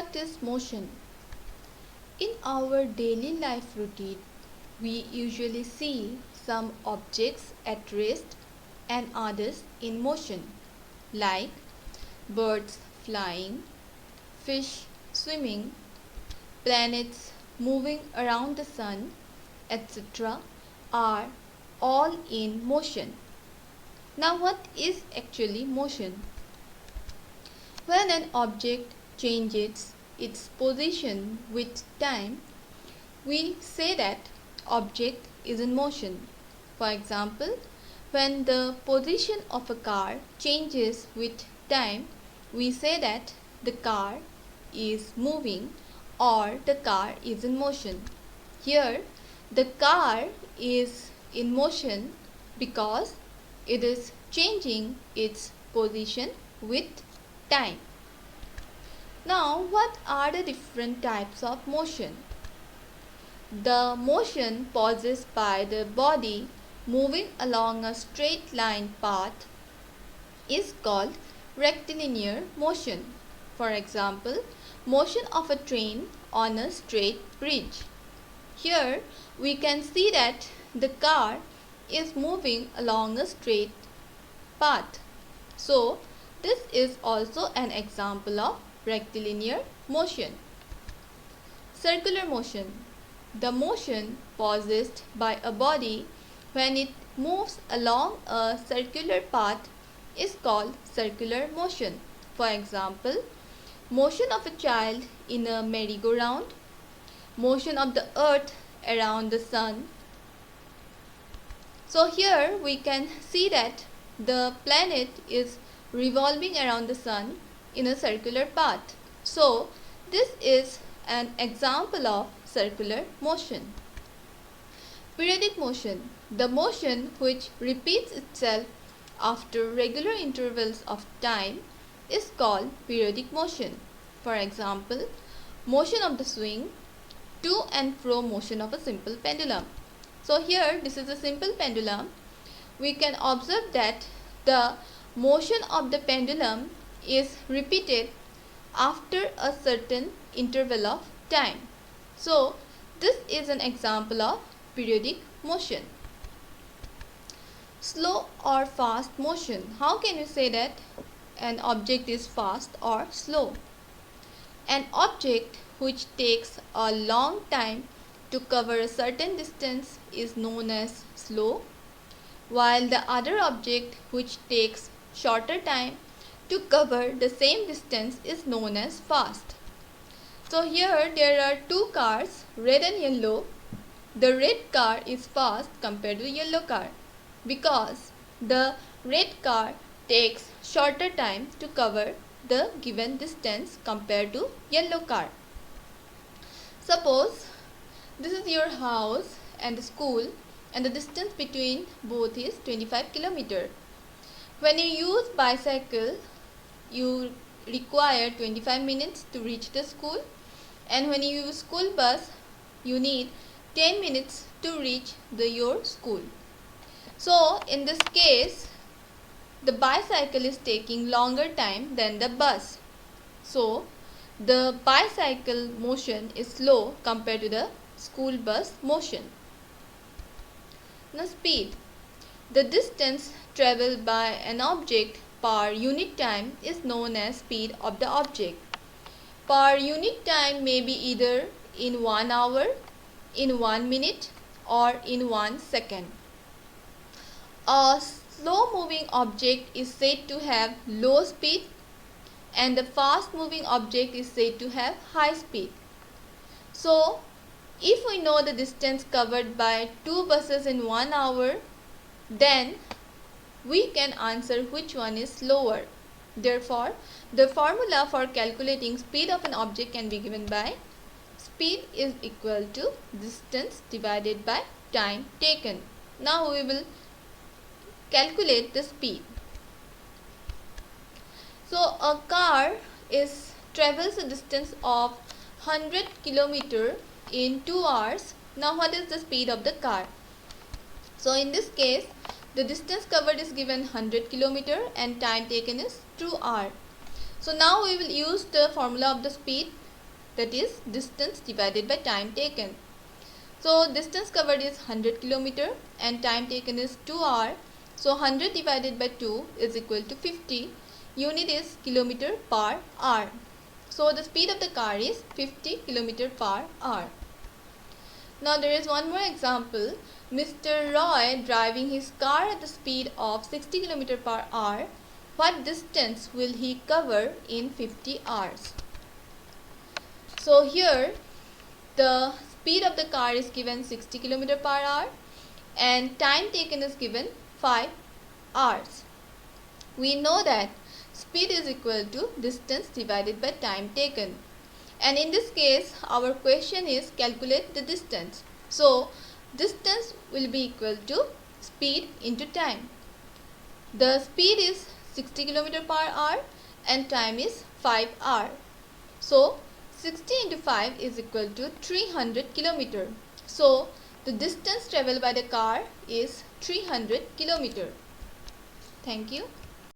What is motion? In our daily life routine, we usually see some objects at rest and others in motion, like birds flying, fish swimming, planets moving around the sun, etc., are all in motion. Now, what is actually motion? When an object changes its position with time, we say that object is in motion. For example, when the position of a car changes with time, we say that the car is moving or the car is in motion. Here, the car is in motion because it is changing its position with time. Now, what are the different types of motion? The motion possessed by the body moving along a straight line path is called rectilinear motion. For example, motion of a train on a straight bridge. Here we can see that the car is moving along a straight path. So, this is also an example of rectilinear motion. Circular motion. The motion possessed by a body when it moves along a circular path is called circular motion. For example, motion of a child in a merry-go-round, motion of the earth around the sun. So here we can see that the planet is revolving around the sun in a circular path. So this is an example of circular motion. Periodic motion. The motion which repeats itself after regular intervals of time is called periodic motion. For example, motion of the swing, to and fro motion of a simple pendulum. So here this is a simple pendulum. We can observe that the motion of the pendulum is repeated after a certain interval of time. So this is an example of periodic motion. Slow or fast motion. How can you say that an object is fast or slow? An object which takes a long time to cover a certain distance is known as slow, while the other object which takes shorter time to cover the same distance is known as fast. So here there are two cars, red and yellow. The red car is fast compared to the yellow car because the red car takes shorter time to cover the given distance compared to yellow car. Suppose this is your house and the school, and the distance between both is 25 km. When you use bicycle, you require 25 minutes to reach the school, and when you use school bus, you need 10 minutes to reach your school. So in this case, the bicycle is taking longer time than the bus. So the bicycle motion is slow compared to the school bus motion. Now speed. The distance traveled by an object per unit time is known as speed of the object. Per unit time may be either in 1 hour, in 1 minute, or in 1 second. A slow moving object is said to have low speed and the fast moving object is said to have high speed. So if we know the distance covered by 2 buses in 1 hour, then we can answer which one is slower. Therefore, the formula for calculating speed of an object can be given by speed is equal to distance divided by time taken. Now we will calculate the speed. So a car travels a distance of 100 km in 2 hours. Now what is the speed of the car? So in this case, the distance covered is given 100 km and time taken is 2 hours. So now we will use the formula of the speed. that is distance divided by time taken. So distance covered is 100 km and time taken is 2 hours. So 100 divided by 2 is equal to 50. Unit is kilometer per hour. So the speed of the car is 50 km per hour. Now there is one more example. Mr. Roy driving his car at the speed of 60 km per hour. What distance will he cover in 50 hours? So here the speed of the car is given 60 km per hour and time taken is given 5 hours. We know that speed is equal to distance divided by time taken. And in this case, our question is calculate the distance. So, distance will be equal to speed into time. The speed is 60 km per hour and time is 5 hours. So, 60 into 5 is equal to 300 km. So, the distance traveled by the car is 300 km. Thank you.